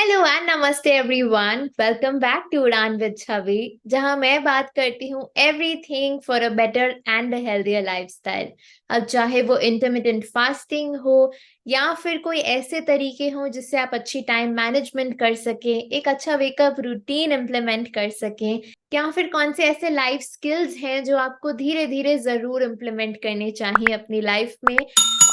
Hello and नमस्ते everyone. Welcome back to उड़ान with छवि, जहां मैं बात करती हूँ everything for a better and a healthier lifestyle. अब चाहे वो इंटरमिटेंट फास्टिंग हो या फिर कोई ऐसे तरीके हो जिससे आप अच्छी टाइम मैनेजमेंट कर सकें, एक अच्छा वेकअप रूटीन इम्प्लीमेंट कर सकें, या फिर कौन से ऐसे लाइफ स्किल्स हैं जो आपको धीरे धीरे जरूर इम्प्लीमेंट करने चाहिए अपनी लाइफ में।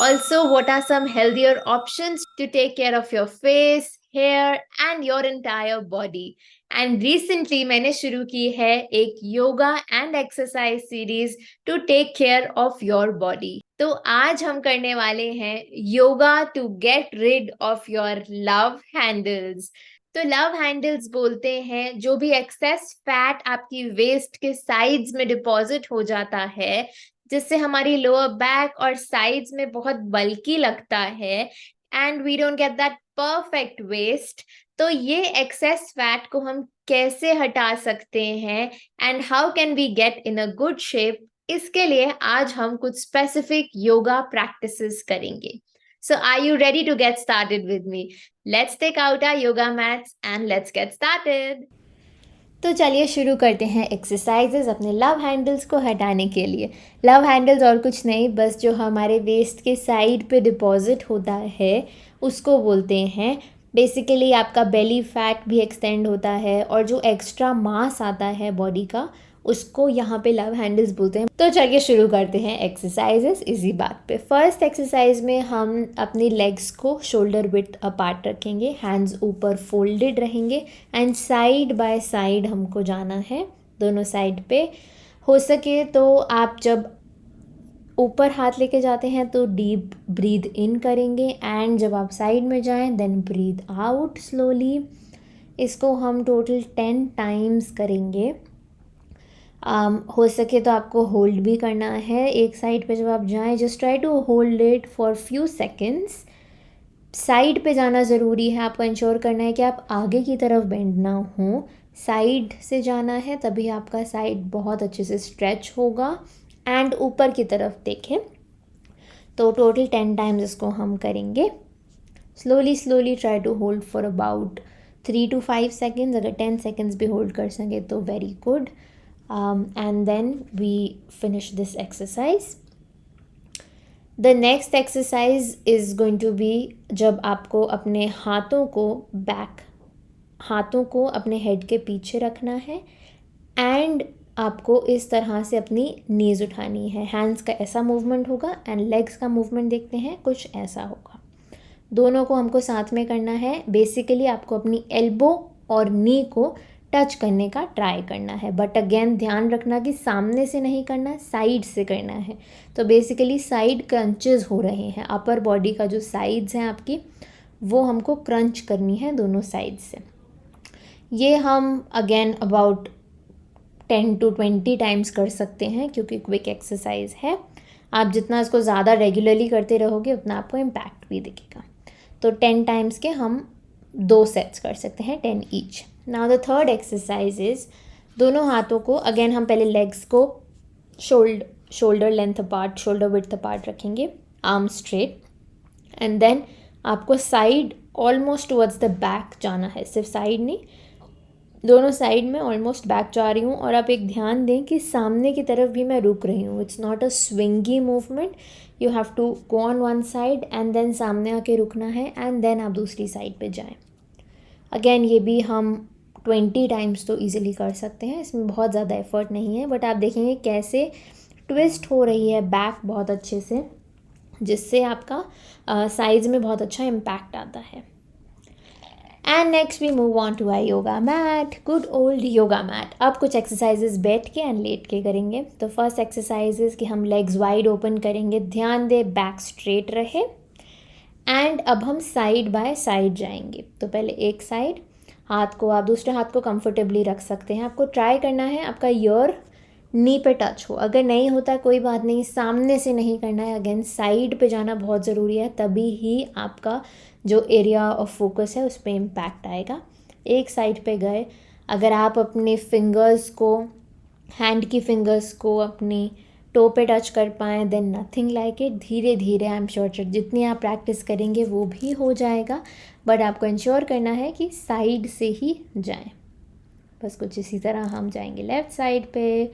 Also, what are some healthier options to take care of your face, hair and your entire body? And recently मैंने शुरू की है एक yoga and exercise series to take care of your body. तो आज हम करने वाले हैं yoga to get rid of your love handles. तो लव हैंडल्स बोलते हैं जो भी एक्सेस फैट आपकी वेस्ट के साइड्स में डिपॉजिट हो जाता है, जिससे हमारी लोअर बैक और साइड्स में बहुत बल्की लगता है and we don't get that perfect waist. तो ये एक्सेस फैट को हम कैसे हटा सकते हैं and how can we get in a good shape, इसके लिए आज हम कुछ स्पेसिफिक योगा प्रैक्टिसेस करेंगे। So are you ready to get started with me? Let's take out our yoga mats and let's get started. तो चलिए शुरू करते हैं एक्सरसाइजेज अपने लव हैंडल्स को हटाने के लिए। लव हैंडल्स और कुछ नहीं, बस जो हमारे वेस्ट के साइड पे डिपॉजिट होता है उसको बोलते हैं। बेसिकली आपका बेली फैट भी एक्सटेंड होता है और जो एक्स्ट्रा मास आता है बॉडी का, उसको यहाँ पे लव हैंडल्स बोलते हैं। तो चलिए शुरू करते हैं एक्सरसाइजेस इसी बात पे। फर्स्ट एक्सरसाइज में हम अपनी लेग्स को शोल्डर विड्थ अपार्ट रखेंगे, हैंड्स ऊपर फोल्डेड रहेंगे एंड साइड बाय साइड हमको जाना है, दोनों साइड पे। हो सके तो आप जब ऊपर हाथ लेके जाते हैं तो डीप ब्रीद इन करेंगे एंड जब आप साइड में जाएं देन ब्रीद आउट स्लोली। इसको हम टोटल 10 टाइम्स करेंगे। हो सके तो आपको होल्ड भी करना है एक साइड पे। जब आप जाएं just try to hold it for few seconds. Side पे जाना ज़रूरी है, आपको इंश्योर करना है कि आप आगे की तरफ बेंड ना हो, साइड से जाना है, तभी आपका साइड बहुत अच्छे से स्ट्रेच होगा एंड ऊपर की तरफ देखें। तो टोटल 10 टाइम्स इसको हम करेंगे। Slowly slowly try to hold for about 3 to 5 seconds. अगर 10 सेकेंड्स भी होल्ड कर सकें तो very good. and then we finish this exercise. The next exercise is going to be जब आपको अपने हाथों को अपने हेड के पीछे रखना है एंड आपको इस तरह से अपनी नीज उठानी है। हैंड्स का ऐसा मूवमेंट होगा एंड लेग्स का मूवमेंट देखते हैं कुछ ऐसा होगा। दोनों को हमको साथ में करना है। बेसिकली आपको अपनी एल्बो और नी को टच करने का ट्राई करना है, बट अगेन ध्यान रखना कि सामने से नहीं करना, साइड से करना है। तो बेसिकली साइड क्रंचेस हो रहे हैं, अपर बॉडी का जो साइड्स हैं आपकी, वो हमको क्रंच करनी है दोनों साइड से। ये हम अगेन अबाउट 10 to 20 टाइम्स कर सकते हैं क्योंकि क्विक एक्सरसाइज है। आप जितना इसको ज़्यादा रेगुलरली करते रहोगे उतना आपको इम्पैक्ट भी दिखेगा। तो 10 टाइम्स के हम 2 सेट्स कर सकते हैं, 10 each. Now the third exercise is दोनों हाथों को अगेन हम पहले लेग्स को shoulder length apart, shoulder width apart रखेंगे, आर्म स्ट्रेट एंड देन आपको side almost towards the back जाना है। सिर्फ साइड नहीं, दोनों साइड में ऑलमोस्ट बैक जा रही हूँ। और आप एक ध्यान दें कि सामने की तरफ भी मैं रुक रही हूँ। It's not a swingy movement, you have to go on one side and then सामने आके रुकना है एंड देन आप दूसरी साइड पे जाएं। अगेन ये भी हम 20 टाइम्स तो ईजिली कर सकते हैं, इसमें बहुत ज़्यादा एफर्ट नहीं है, बट आप देखेंगे कैसे ट्विस्ट हो रही है बैक बहुत अच्छे से, जिससे आपका साइज में बहुत अच्छा इम्पैक्ट आता है। And next we move on to I yoga mat, good old yoga mat. अब कुछ एक्सरसाइजेज बैठ के एंड लेट के करेंगे। तो फर्स्ट एक्सरसाइजेज कि हम लेग्स वाइड ओपन करेंगे, ध्यान दे बैक स्ट्रेट रहे एंड अब हम साइड बाय साइड जाएंगे। तो पहले एक साइड, हाथ को आप दूसरे हाथ को कंफर्टेबली रख सकते हैं। आपको ट्राई करना है आपका ईयर नी पे टच हो, अगर नहीं होता कोई बात नहीं, सामने से नहीं करना है। अगेन साइड पे जाना बहुत ज़रूरी है, तभी ही आपका जो एरिया ऑफ फोकस है उस पर इम्पैक्ट आएगा। एक साइड पे गए, अगर आप अपने फिंगर्स को, हैंड की फिंगर्स को अपनी टो पे टच कर पाएँ, देन नथिंग लाइक इट। धीरे धीरे आई एम श्योर जितनी आप प्रैक्टिस करेंगे वो भी हो जाएगा, बट आपको इंश्योर करना है कि साइड से ही जाएं। बस कुछ इसी तरह हम जाएंगे लेफ़्ट साइड पे।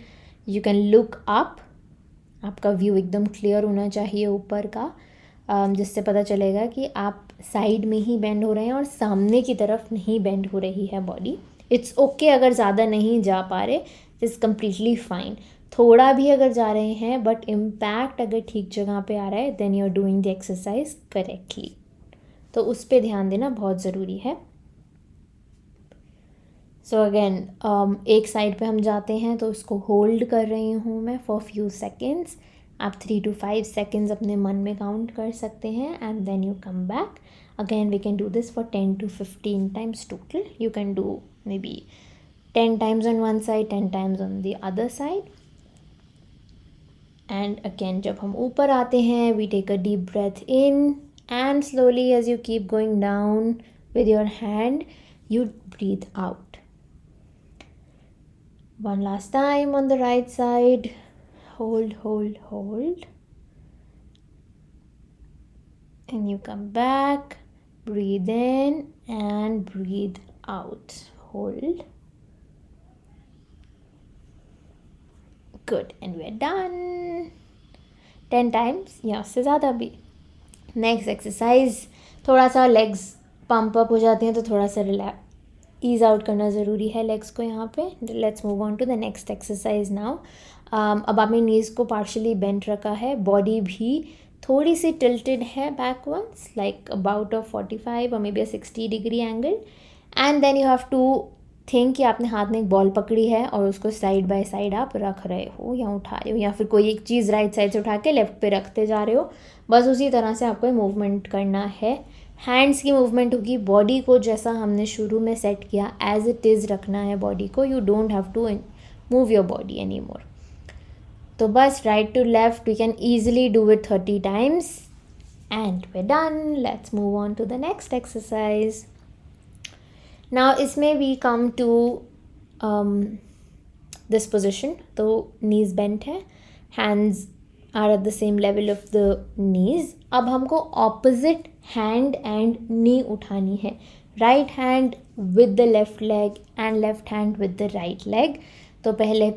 यू कैन लुक अप, आपका व्यू एकदम क्लियर होना चाहिए ऊपर का, जिससे पता चलेगा कि आप साइड में ही बेंड हो रहे हैं और सामने की तरफ नहीं बेंड हो रही है बॉडी। इट्स ओके अगर ज़्यादा नहीं जा पा रहे, इट्स कम्प्लीटली फाइन। थोड़ा भी अगर जा रहे हैं बट इम्पैक्ट अगर ठीक जगह पे आ रहा है, then you are doing the exercise correctly. तो उस पर ध्यान देना बहुत ज़रूरी है। सो अगेन एक साइड पे हम जाते हैं तो उसको होल्ड कर रही हूँ मैं फॉर फ्यू सेकेंड्स। आप 3 to 5 सेकेंड्स अपने मन में काउंट कर सकते हैं and then you come back again. We can do this for 10 to 15 times total. You can do maybe 10 times on one side, 10 times on the other side. And again जब हम ऊपर आते हैं, we take a deep breath in and slowly as you keep going down with your hand, you breathe out. One last time on the right side. Hold, hold, hold. And you come back. Breathe in and breathe out. Hold. Good. And we're done. 10 times या उससे ज़्यादा भी। Next exercise, थोड़ा सा legs pump up हो जाते हैं तो थोड़ा सा रिलैक्स ईज आउट करना ज़रूरी है लेग्स को यहाँ पे। Let's move on to the next exercise now. अब आपने नीज़ को पार्शली बेंड रखा है, बॉडी भी थोड़ी सी टिल्टेड है बैकवर्ड्स, लाइक अबाउट अ 45 और maybe 60 degree angle. And then you have to think कि आपने हाथ में एक बॉल पकड़ी है और उसको साइड बाय साइड आप रख रहे हो या उठा रहे हो, या फिर कोई एक चीज़ राइट साइड से उठा के लेफ्ट पे रखते जा रहे हो। बस उसी तरह से आपको मूवमेंट करना है। हैंड्स की मूवमेंट होगी, बॉडी को जैसा हमने शुरू में सेट किया एज इट इज़ रखना है बॉडी को। You don't have to move your body any more. तो बस right to left we can easily do it 30 times and we're done. Let's move on to the next exercise. Now इसमें we come to this position. तो knees bent है, hands are at the same level of the knees. अब हमको opposite hand and knee उठानी है, right hand with the left leg and left hand with the right leg. तो पहले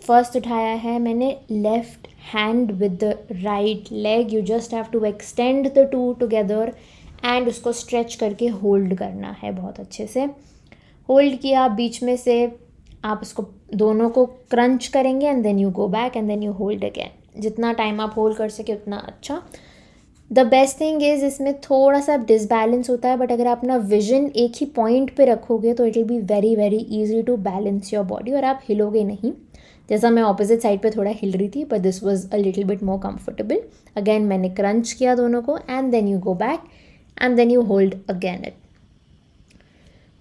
first उठाया है मैंने left hand with the right leg. You just have to extend the two together and उसको stretch करके hold करना है बहुत अच्छे से। होल्ड किया, बीच में से आप उसको दोनों को क्रंच करेंगे and then you go back and then you hold again. जितना टाइम आप होल्ड कर सके उतना अच्छा। द बेस्ट थिंग इज़ इसमें थोड़ा सा डिसबैलेंस होता है, बट अगर आप अपना विजन एक ही पॉइंट पे रखोगे तो it will be very very easy to balance your body और आप हिलोगे नहीं। जैसा मैं ऑपोजिट साइड पे थोड़ा हिल रही थी, but this was a little bit more comfortable. Again मैंने क्रंच किया दोनों को and then you go back and then you hold again it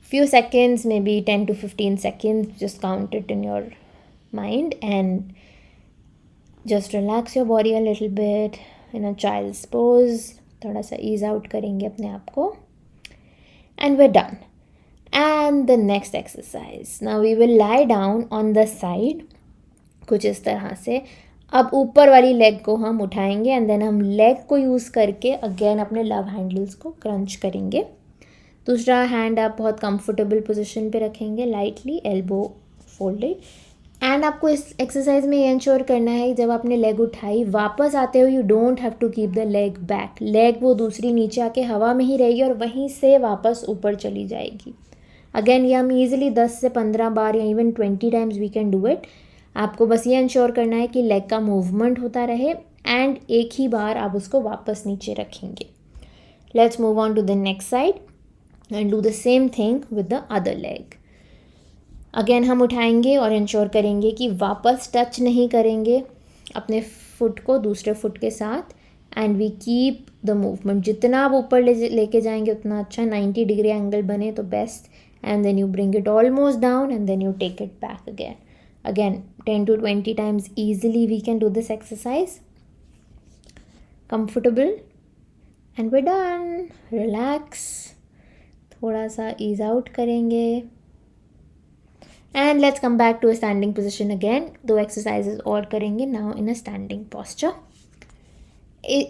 few seconds, maybe 10 to 15 seconds. Just count it in your mind and just relax your body a little bit in a child's pose. थोड़ा सा ease out करेंगे अपने आप को and we're done. And the next exercise, now we will lie down on the side कुछ इस तरह से। अब ऊपर वाली लेग को हम उठाएंगे एंड देन हम लेग को यूज़ करके अगेन अपने लव हैंडल्स को क्रंच करेंगे। दूसरा हैंड आप बहुत कंफर्टेबल पोजीशन पे रखेंगे, लाइटली एल्बो फोल्डेड। एंड आपको इस एक्सरसाइज में ये इंश्योर करना है कि जब आपने लेग उठाई वापस आते हो you don't have to keep the leg back. Leg वो दूसरी नीचे आके हवा में ही रहेगी और वहीं से वापस ऊपर चली जाएगी। अगेन ये हम ईजिली 10 से 15 बार या even 20 times we can do it. आपको बस ये इंश्योर करना है कि लेग का मूवमेंट होता रहे एंड एक ही बार आप उसको वापस नीचे रखेंगे। Let's move on to the next side and do the same thing with the other leg. अगेन हम उठाएंगे और इंश्योर करेंगे कि वापस टच नहीं करेंगे अपने फुट को दूसरे फुट के साथ and we keep the movement. जितना आप ऊपर लेके जाएंगे उतना अच्छा, 90 डिग्री एंगल बने तो best. And then you bring it almost down and then you take it back again 10 to 20 times easily we can do this exercise. Comfortable and we're done. Relax. थोड़ा सा ईज आउट करेंगे and let's come back to a standing position again. 2 exercises और करेंगे now in a standing posture.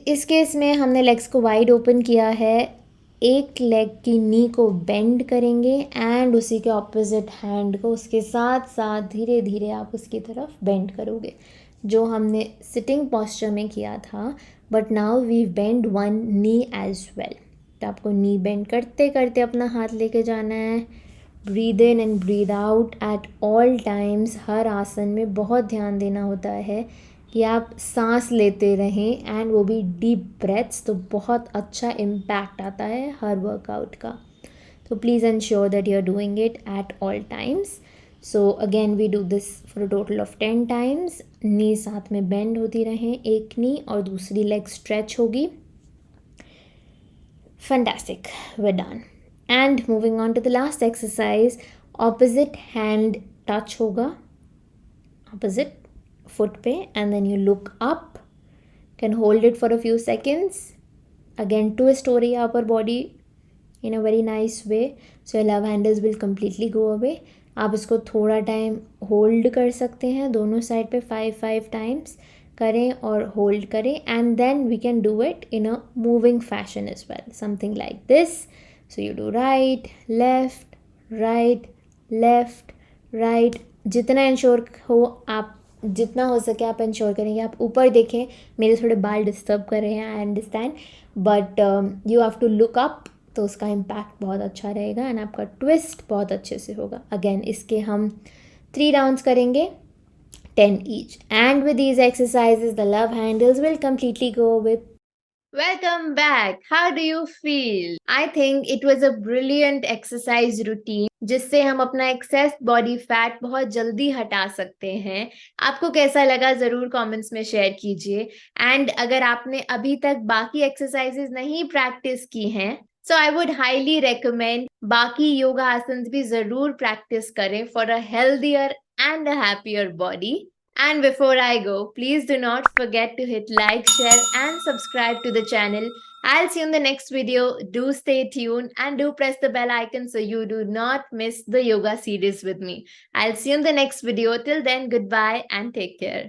इस case में हमने legs को wide open किया है. एक लेग की नी को बेंड करेंगे एंड उसी के ऑपोजिट हैंड को उसके साथ साथ धीरे धीरे आप उसकी तरफ बेंड करोगे, जो हमने सिटिंग पोस्चर में किया था. But now we bend one knee as well. तो आपको नी बेंड करते करते अपना हाथ लेके जाना है. Breathe in and breathe out at all times. हर आसन में बहुत ध्यान देना होता है कि आप सांस लेते रहें एंड वो भी डीप ब्रेथ्स. तो बहुत अच्छा इम्पैक्ट आता है हर वर्कआउट का. तो please ensure that you are doing it at all times. So again we do this for a total of 10 times. Knee साथ में बेंड होती रहें, एक नी और दूसरी लेग स्ट्रेच होगी. Fantastic, we're done. And moving on to the last exercise, opposite hand touch होगा opposite foot पे, and then you look up, can hold it for a few seconds. Again, twist हो रही है upper body in a very nice way, so your love handles will completely go away. आप इसको थोड़ा time hold कर सकते हैं दोनों साइड पे 5 टाइम्स करें और होल्ड करें, and then we can do it in a moving fashion as well, something like this. So you do right left right left right. जितना इंश्योर हो आप, जितना हो सके आप इंश्योर करेंगे आप ऊपर देखें. मेरे थोड़े बाल डिस्टर्ब कर रहे हैं, I understand, but you have to look up. तो उसका इम्पैक्ट बहुत अच्छा रहेगा एंड आपका ट्विस्ट बहुत अच्छे से होगा. अगेन इसके हम 3 राउंड्स करेंगे, 10 each. And with these exercises, the love handles will completely go away. Welcome back. How do you feel? I think it was a brilliant exercise routine जिससे हम अपना एक्सेस बॉडी फैट बहुत जल्दी हटा सकते हैं. आपको कैसा लगा जरूर कमेंट्स में शेयर कीजिए. एंड अगर आपने अभी तक बाकी एक्सरसाइजेस नहीं प्रैक्टिस की हैं, सो आई वुड हाईली रेकमेंड बाकी योगा आसन्स भी जरूर प्रैक्टिस करें for a healthier and a happier body. And before I go, please do not forget to hit like, share, and subscribe to the channel. I'll see you in the next video. Do stay tuned and do press the bell icon so you do not miss the yoga series with me. I'll see you in the next video. Till then, goodbye and take care.